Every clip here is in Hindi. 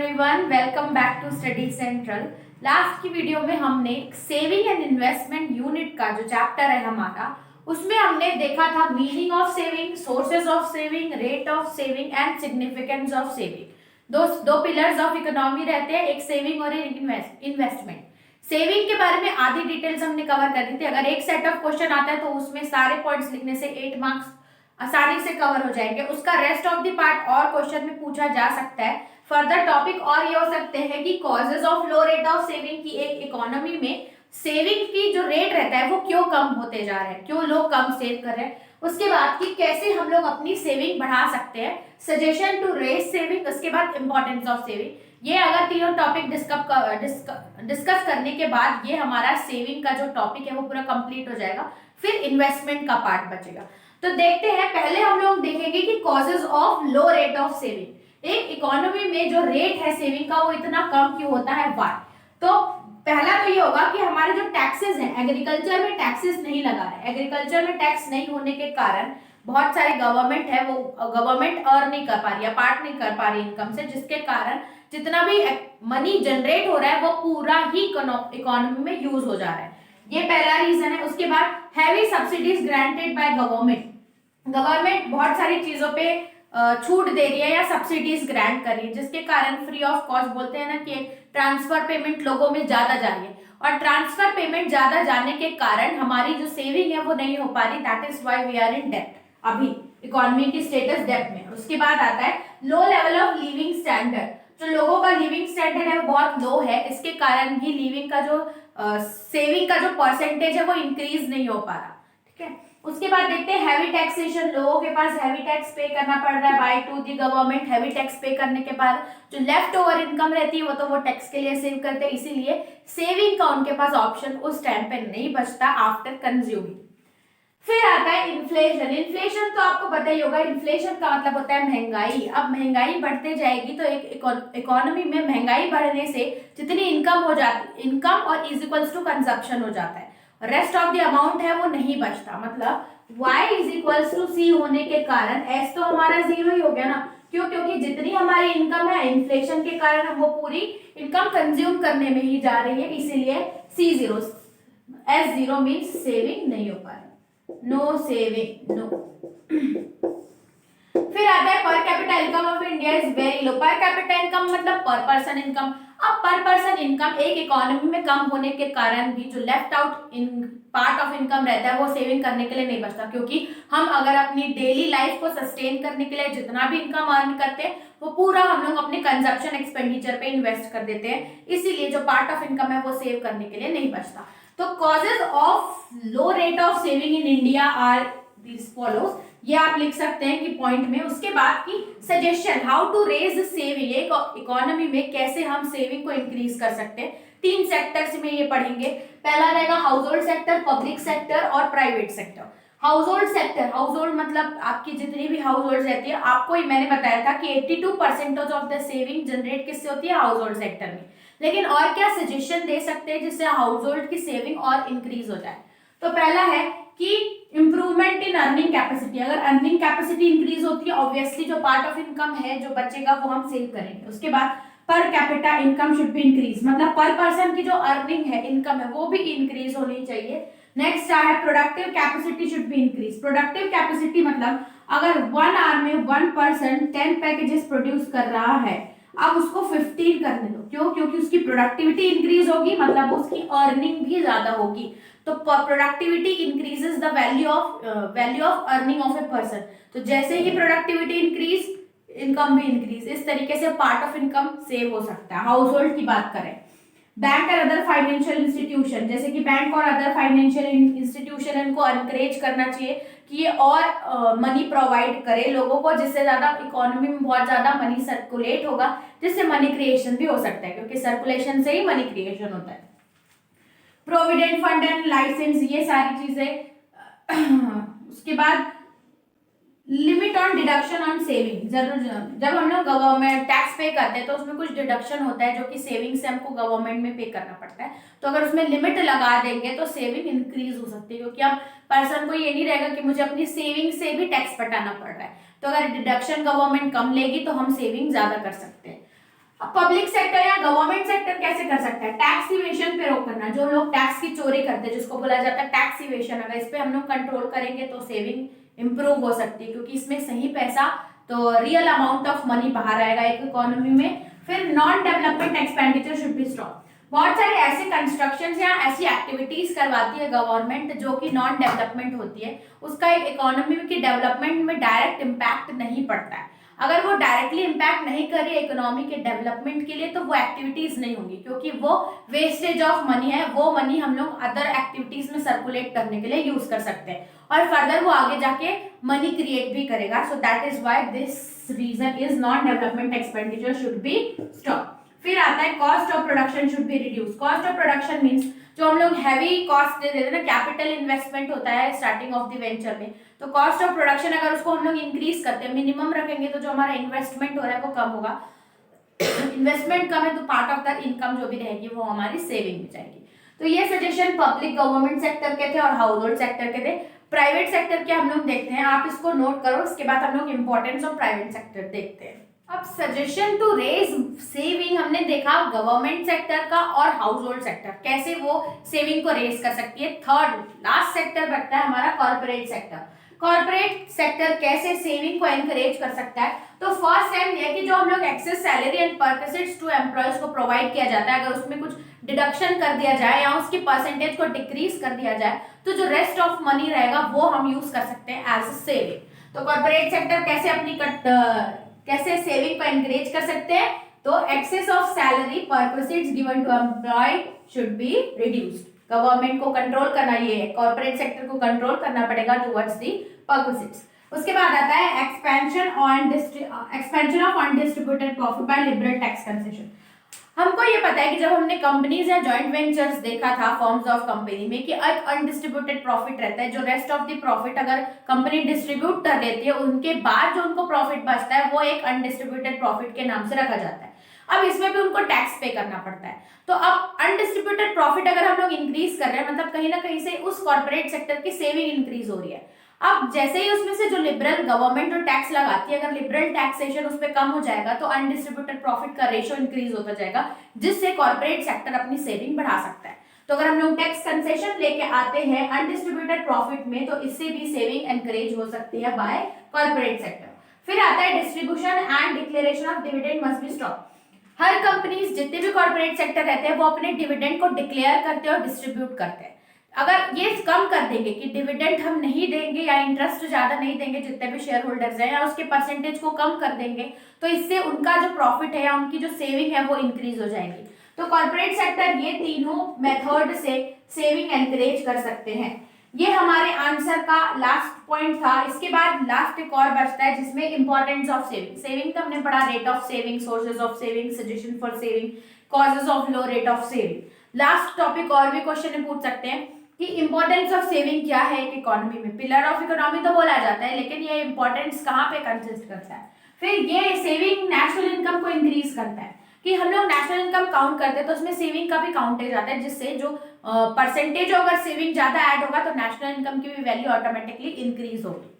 Everyone, welcome back to Study Central. Last की वीडियो में हमने सेविंग एंड इन्वेस्टमेंट यूनिट का जो चैप्टर है हमारा, उसमें हमने देखा था meaning of saving, sources of saving, rate of saving and significance of saving. दो पिलर्स ऑफ इकोनॉमी रहते हैं, एक सेविंग और एक इन्वेस्टमेंट। सेविंग के बारे में आधी डिटेल्स हमने कवर कर दी थी। अगर एक सेट ऑफ क्वेश्चन आता है तो उसमें सारे पॉइंट्स लिखने से 8 मार्क्स आसानी से कवर हो जाएंगे। उसका रेस्ट ऑफ द पार्ट और क्वेश्चन में पूछा जा सकता है। फर्दर टॉपिक और ये हो सकते हैं कि causes of low rate of saving की एक इकोनॉमी में सेविंग की जो रेट रहता है वो क्यों कम होते जा रहे हैं, क्यों लोग कम सेव कर रहे हैं। उसके बाद कि कैसे हम लोग अपनी सेविंग बढ़ा सकते हैं, सजेशन टू रेज सेविंग, उसके बाद इंपॉर्टेंस ऑफ सेविंग। ये अगर तीनों टॉपिक डिस्कस करने के बाद ये हमारा सेविंग का जो टॉपिक है वो पूरा कंप्लीट हो जाएगा। फिर इन्वेस्टमेंट का पार्ट बचेगा। तो देखते हैं, पहले हम लोग देखेंगे कि causes of low rate of saving. एक इकोनॉमी में जो रेट है सेविंग का वो इतना कम क्यों होता है, व्हाई। तो पहला तो ये होगा कि हमारे जो टैक्सेस हैं, एग्रीकल्चर में टैक्सेस नहीं लगा रहे। एग्रीकल्चर में टैक्स नहीं होने के कारण बहुत सारे गवर्नमेंट है वो गवर्नमेंट अर्न नहीं कर पा रही है, पार्ट नहीं कर पा रही इनकम से, जिसके कारण जितना भी मनी जनरेट हो रहा है वो पूरा ही इकोनॉमी में यूज हो जा रहा है। ये पहला रीजन है। उसके बाद heavy subsidies granted by government. Government बहुत सारी चीजों पे छूट दे रही है या सब्सिडीज ग्रांट कर रही है, जिसके कारण फ्री ऑफ कॉस्ट बोलते हैं ना कि ट्रांसफर पेमेंट लोगों में ज्यादा जा रही है, और ट्रांसफर पेमेंट ज्यादा जाने के कारण हमारी जो सेविंग है वो नहीं हो पा रही। That is why we are in debt. अभी इकोनॉमी की स्टेटस डेट में। उसके बाद आता है low level of living standard. जो लोगों का लिविंग स्टैंडर्ड है वो बहुत लो है, इसके कारण भी लिविंग का जो सेविंग का जो परसेंटेज है वो इंक्रीज नहीं हो पा रहा। ठीक है। उसके बाद देखते हैं हैवी टैक्सेशन। लोगों के पास हैवी टैक्स पे करना पड़ रहा है by to the government. Heavy tax pay करने के बाद जो लेफ्ट ओवर इनकम रहती है वो तो वो टैक्स के लिए सेव करते हैं, इसीलिए सेविंग का उनके पास ऑप्शन उस टाइम पे नहीं बचता आफ्टर कंज्यूमिंग। फिर आता है इन्फ्लेशन। इन्फ्लेशन तो आपको पता ही होगा, इन्फ्लेशन का मतलब होता है महंगाई। अब महंगाई बढ़ते जाएगी तो एक इकोनॉमी में महंगाई बढ़ने से जितनी इनकम हो जाती, इनकम और इज इक्वल्स टू कंजप्शन हो जाता है, रेस्ट ऑफ द अमाउंट है वो नहीं बचता। मतलब y इज इक्वल्स टू सी होने के कारण s तो हमारा जीरो ही हो गया ना। क्यों? क्योंकि जितनी हमारी इनकम है इन्फ्लेशन के कारण हम वो पूरी इनकम कंज्यूम करने में ही जा रही है, इसीलिए C zero, S zero means saving नहीं हो पा रही, नो सेविंग, नो। फिर आता है per capita income of India is very low. Per capita income मतलब पर पर्सन इनकम। अब पर पर्सन इनकम एक इकोनॉमी में कम होने के कारण भी जो left out in part of income रहता है वो सेविंग करने के लिए नहीं बचता, क्योंकि हम अगर अपनी डेली लाइफ को सस्टेन करने के लिए जितना भी इनकम अर्न करते हैं वो पूरा हम लोग अपने कंजप्शन एक्सपेंडिचर पे इन्वेस्ट कर देते हैं, इसीलिए जो पार्ट ऑफ इनकम है वो सेव करने के लिए नहीं बचता। तो causes of low rate of saving in India are this follows. ये आप लिख सकते हैं कि पॉइंट में। उसके बाद की suggestion, how to raise saving. एक इकोनॉमी में कैसे हम सेविंग को इंक्रीज कर सकते हैं, 3 सेक्टर्स में ये पढ़ेंगे। पहला रहेगा household sector, public sector और private sector. Household sector, household मतलब आपकी जितनी भी हाउस होल्ड रहती है, आपको ही मैंने बताया था कि 82% ऑफ द सेविंग जनरेट किससे होती है, हाउस होल्ड सेक्टर में। लेकिन और क्या सजेशन दे सकते हैं जिससे हाउस होल्ड की सेविंग और इंक्रीज हो जाए। तो पहला है कि इंप्रूवमेंट इन अर्निंग कैपेसिटी। अगर अर्निंग कैपेसिटी इंक्रीज होती है, ऑब्वियसली जो पार्ट ऑफ इनकम है जो बचेगा वो हम सेव करेंगे। उसके बाद per capita income should be increase, मतलब पर पर्सन की जो अर्निंग है, इनकम है, वो भी इंक्रीज होनी चाहिए। नेक्स्ट है productive capacity should be increase. Productive capacity मतलब अगर 1 आवर में 1 पर्सन 10 पैकेजेस प्रोड्यूस कर रहा है, अब उसको 15 करने दो। क्यों? क्योंकि उसकी प्रोडक्टिविटी इंक्रीज होगी, मतलब उसकी अर्निंग भी ज्यादा होगी। तो productivity increases the value of earning of a person. तो जैसे ही प्रोडक्टिविटी इंक्रीज, इनकम भी इंक्रीज। इस तरीके से पार्ट ऑफ इनकम सेव हो सकता है। हाउस होल्ड की बात करें, बैंक और अदर फाइनेंशियल इंस्टीट्यूशन, जैसे कि बैंक और अदर फाइनेंशियल इंस्टीट्यूशन, इनको एनकरेज करना चाहिए कि ये और मनी प्रोवाइड करे लोगों को, जिससे ज्यादा इकोनॉमी में बहुत ज्यादा मनी सर्कुलेट होगा, जिससे मनी क्रिएशन भी हो सकता है, क्योंकि सर्कुलेशन से ही मनी क्रिएशन होता है। प्रोविडेंट फंड एंड लाइसेंस, ये सारी चीजें। उसके बाद limit on deduction on saving. जब हम लोग गवर्नमेंट टैक्स पे करते हैं तो उसमें कुछ डिडक्शन होता है जो कि सेविंग से हमको गवर्नमेंट में पे करना पड़ता है। तो अगर उसमें लिमिट लगा देंगे तो सेविंग इंक्रीज हो सकती है, क्योंकि अब पर्सन को ये नहीं रहेगा कि मुझे अपनी सेविंग से भी टैक्स पटाना पड़ रहा है। तो अगर डिडक्शन गवर्नमेंट कम लेगी तो हम सेविंग ज्यादा कर सकते हैं। अब पब्लिक सेक्टर या गवर्नमेंट सेक्टर कैसे कर सकता है? टैक्स इवेशन पे रोक करना, जो लोग टैक्स की चोरी करते हैं जिसको बोला जाता है टैक्स इवेशन, अगर इस पे हम लोग कंट्रोल करेंगे तो सेविंग इंप्रूव हो सकती है, क्योंकि इसमें सही पैसा तो रियल अमाउंट ऑफ मनी बाहर आएगा एक इकोनॉमी में। फिर non development expenditure should be stop. बहुत सारे ऐसे कंस्ट्रक्शन या ऐसी एक्टिविटीज करवाती है गवर्नमेंट जो कि नॉन डेवलपमेंट होती है, उसका एक इकोनॉमी की डेवलपमेंट में डायरेक्ट इम्पैक्ट नहीं पड़ता है। अगर वो डायरेक्टली इम्पैक्ट नहीं कर रही है इकोनॉमी के डेवलपमेंट के लिए तो वो एक्टिविटीज नहीं होंगी, क्योंकि वो वेस्टेज ऑफ मनी है, वो मनी हम लोग अदर एक्टिविटीज में सर्कुलेट करने के लिए यूज कर सकते हैं और फर्दर वो आगे जाके मनी क्रिएट भी करेगा। So that is why this reason is non development expenditure should be stop. फिर आता है cost of production should be reduce. Cost of production means जो हम लोग हैवी कॉस्ट दे देते हैं ना, कैपिटल इन्वेस्टमेंट होता है स्टार्टिंग ऑफ द वेंचर में, तो कॉस्ट ऑफ प्रोडक्शन अगर उसको हम लोग इंक्रीज करते हैं, मिनिमम रखेंगे तो जो हमारा इन्वेस्टमेंट हो रहा है वो कम होगा। इन्वेस्टमेंट कम है तो पार्ट ऑफ द इनकम जो भी रहेगी वो हमारी सेविंग में जाएगी। तो ये सजेशन पब्लिक गवर्नमेंट सेक्टर के थे और हाउस होल्ड सेक्टर के थे। प्राइवेट सेक्टर के हम लोग देखते हैं, आप इसको नोट करो, उसके बाद हम लोग इंपॉर्टेंस ऑफ प्राइवेट सेक्टर देखते हैं। अब सजेशन टू रेज सेविंग हमने देखा गवर्नमेंट सेक्टर का और हाउस होल्ड सेक्टर, कैसे वो सेविंग को रेज कर सकती है। थर्ड लास्ट सेक्टर बनता है हमारा कॉर्पोरेट सेक्टर। कॉर्पोरेट सेक्टर कैसे सेविंग को एनकरेज कर सकता है? तो फर्स्ट टाइम ये कि जो हम लोग excess salary and percentage to employees को प्रोवाइड किया जाता है, अगर उसमें कुछ डिडक्शन कर दिया जाए या उसकी परसेंटेज को डिक्रीज कर दिया जाए तो जो रेस्ट ऑफ मनी रहेगा वो हम यूज कर सकते हैं एज ए सेविंग। तो कॉर्पोरेट सेक्टर कैसे अपनी कैसे सेविंग को एनकरेज कर सकते हैं? तो excess of salary percentage given to employee should be reduced. Government को कंट्रोल करना, ये कॉर्पोरेट सेक्टर को कंट्रोल करना पड़ेगा टुवर्ड्स दी परक्विजिट्स। उसके बाद आता है expansion of undistributed profit by liberal tax concession. हमको ये पता है कि जब हमने कंपनीज या जॉइंट वेंचर्स देखा था फॉर्म्स ऑफ कंपनी में कि एक अनडिस्ट्रीब्यूटेड प्रॉफिट रहता है, जो रेस्ट ऑफ द प्रॉफिट अगर कंपनी डिस्ट्रीब्यूट कर देती है उनके बाद जो उनको प्रॉफिट बचता है वो एक अनडिस्ट्रीब्यूटेड प्रॉफिट के नाम से रखा जाता है। अब इसमें भी उनको टैक्स पे करना पड़ता है। तो अब अनडिस्ट्रीब्यूटेड प्रॉफिट अगर हम लोग इंक्रीज कर रहे हैं, मतलब कहीं ना कहीं से उस कॉर्पोरेट सेक्टर की सेविंग इंक्रीज हो रही है। अब जैसे ही उसमें से जो लिबरल गवर्नमेंट जो टैक्स लगाती है, अगर लिबरल टैक्सेशन उस पर कम हो जाएगा तो अनडिस्ट्रीब्यूटेड प्रॉफिट का रेशियो इंक्रीज होता जाएगा, जिससे कॉर्पोरेट सेक्टर अपनी सेविंग बढ़ा सकता है। तो अगर हम लोग टैक्स कंसेशन लेके आते हैं अनडिस्ट्रीब्यूटेड प्रॉफिट में तो इससे भी सेविंग एनकरेज हो सकती है बाय कॉर्पोरेट सेक्टर। फिर आता है distribution and declaration of dividend must be stop. Her companies जितने भी कॉर्पोरेट सेक्टर रहते हैं वो अपने डिविडेंड को डिक्लेयर करते हैं और डिस्ट्रीब्यूट करते हैं। अगर ये कम कर देंगे कि डिविडेंड हम नहीं देंगे या इंटरेस्ट ज्यादा नहीं देंगे जितने भी शेयर होल्डर्स हैं, या उसके परसेंटेज को कम कर देंगे, तो इससे उनका जो प्रॉफिट है या उनकी जो सेविंग है वो इंक्रीज हो जाएगी। तो कॉर्पोरेट सेक्टर ये तीनों मेथड से सेविंग एनकरेज कर सकते हैं। ये हमारे आंसर का लास्ट पॉइंट था। इसके बाद लास्ट एक और बचता है जिसमें इंपॉर्टेंस ऑफ सेविंग। सेविंग का हमने पढ़ा, rate of saving, sources of saving, suggestion for saving, causes of low rate of saving. Last topic और भी क्वेश्चन पूछ सकते हैं कि इंपॉर्टेंस ऑफ सेविंग क्या है एक इकोनॉमी में। पिलर ऑफ इकोनॉमी तो बोला जाता है, लेकिन ये इंपॉर्टेंस कहाँ पे कंसिस्ट करता है? फिर ये सेविंग नेशनल इनकम को इंक्रीज करता है कि हम लोग नेशनल इनकम काउंट करते हैं तो उसमें सेविंग का भी काउंटेज आता है, जिससे जो परसेंटेज अगर सेविंग ज्यादा ऐड होगा तो नेशनल इनकम की भी वैल्यू ऑटोमेटिकली इंक्रीज होगी।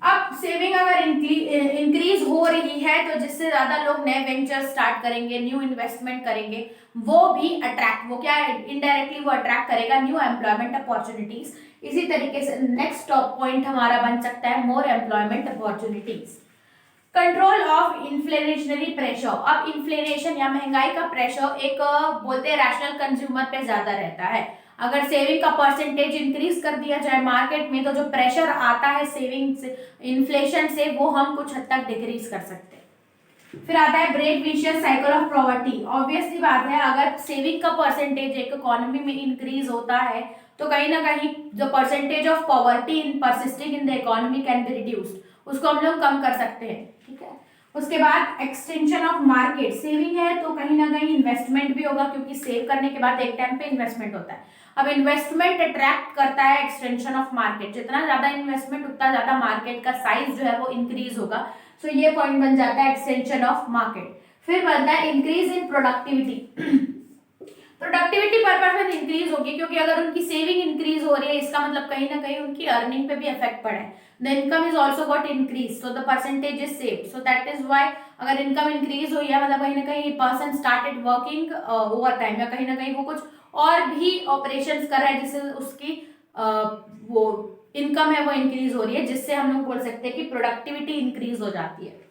अब सेविंग अगर इंक्रीज हो रही है तो जिससे ज्यादा लोग नए वेंचर स्टार्ट करेंगे, न्यू इन्वेस्टमेंट करेंगे, वो भी अट्रैक्ट, वो क्या इनडायरेक्टली वो अट्रैक्ट करेगा न्यू एम्प्लॉयमेंट अपॉर्चुनिटीज। इसी तरीके से नेक्स्ट टॉप पॉइंट हमारा बन सकता है more employment opportunities. Control of inflationary pressure. अब इन्फ्लेशन या महंगाई का प्रेशर एक बोलते हैं रैशनल कंज्यूमर पे ज्यादा रहता है। अगर सेविंग का परसेंटेज इंक्रीज कर दिया जाए मार्केट में तो जो प्रेशर आता है सेविंग से, इन्फ्लेशन से, वो हम कुछ हद तक डिक्रीज कर सकते हैं। फिर आता है break vicious cycle of poverty. Obviously बात है, अगर सेविंग का परसेंटेज एक इकोनॉमी में इंक्रीज होता है तो कहीं ना कहीं जो percentage of poverty in persisting in the economy can be reduced, उसको हम लोग कम कर सकते हैं। ठीक है, उसके बाद एक्सटेंशन ऑफ मार्केट। सेविंग है तो कहीं ना कहीं इन्वेस्टमेंट भी होगा, क्योंकि सेव करने के बाद एक टाइम पे इन्वेस्टमेंट होता है। अब इन्वेस्टमेंट अट्रैक्ट करता है एक्सटेंशन ऑफ मार्केट, जितना ज्यादा इन्वेस्टमेंट उतना ज्यादा मार्केट का साइज जो है वो इंक्रीज होगा। सो ये पॉइंट बन जाता है एक्सटेंशन ऑफ मार्केट। फिर बनता है इंक्रीज इन प्रोडक्टिविटी। प्रोडक्टिविटी पर पर्सन इंक्रीज होगी, क्योंकि अगर उनकी सेविंग इंक्रीज हो रही है इसका मतलब कहीं ना कहीं उनकी अर्निंग पे भी इफेक्ट पड़ा है। The income is also got increase, so the percentage is saved, so that is why अगर इनकम इंक्रीज हुई है मतलब कहीं ना कहीं person started working over time, या कहीं ना कहीं वो कुछ और भी ऑपरेशंस कर रहा है जिससे उसकी वो इनकम है वो इंक्रीज हो रही है, जिससे हम लोग बोल सकते हैं कि प्रोडक्टिविटी इंक्रीज हो जाती है।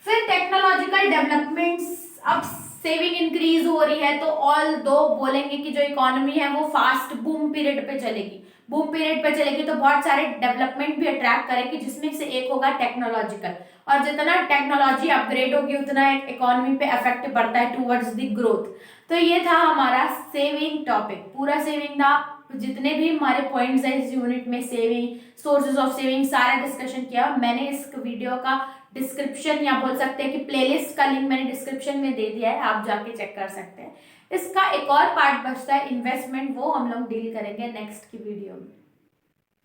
फिर टेक्नोलॉजिकल डेवलपमेंट्स, अब सेविंग इंक्रीज हो रही है तो ऑल दो बोलेंगे कि जो इकोनॉमी है वो फास्ट बूम पीरियड पे चलेगी, बूम पीरियड पे चलेगी तो बहुत सारे डेवलपमेंट भी अट्रैक्ट करेगी, जिसमें से एक होगा टेक्नोलॉजिकल। और जितना टेक्नोलॉजी अपग्रेड होगी उतना इकोनॉमी पे इफेक्ट पड़ता है टूवर्ड्स द ग्रोथ। तो ये था हमारा सेविंग टॉपिक, पूरा सेविंग था, जितने भी हमारे पॉइंट्स हैं इस यूनिट में, सेविंग, सोर्सेज ऑफ सेविंग, सारा डिस्कशन किया। मैंने इस वीडियो का डिस्क्रिप्शन या बोल सकते हैं कि प्लेलिस्ट का लिंक मैंने डिस्क्रिप्शन में दे दिया है, आप जाके चेक कर सकते हैं। इसका एक और पार्ट बचता है इन्वेस्टमेंट, वो हम लोग डील करेंगे नेक्स्ट की वीडियो में।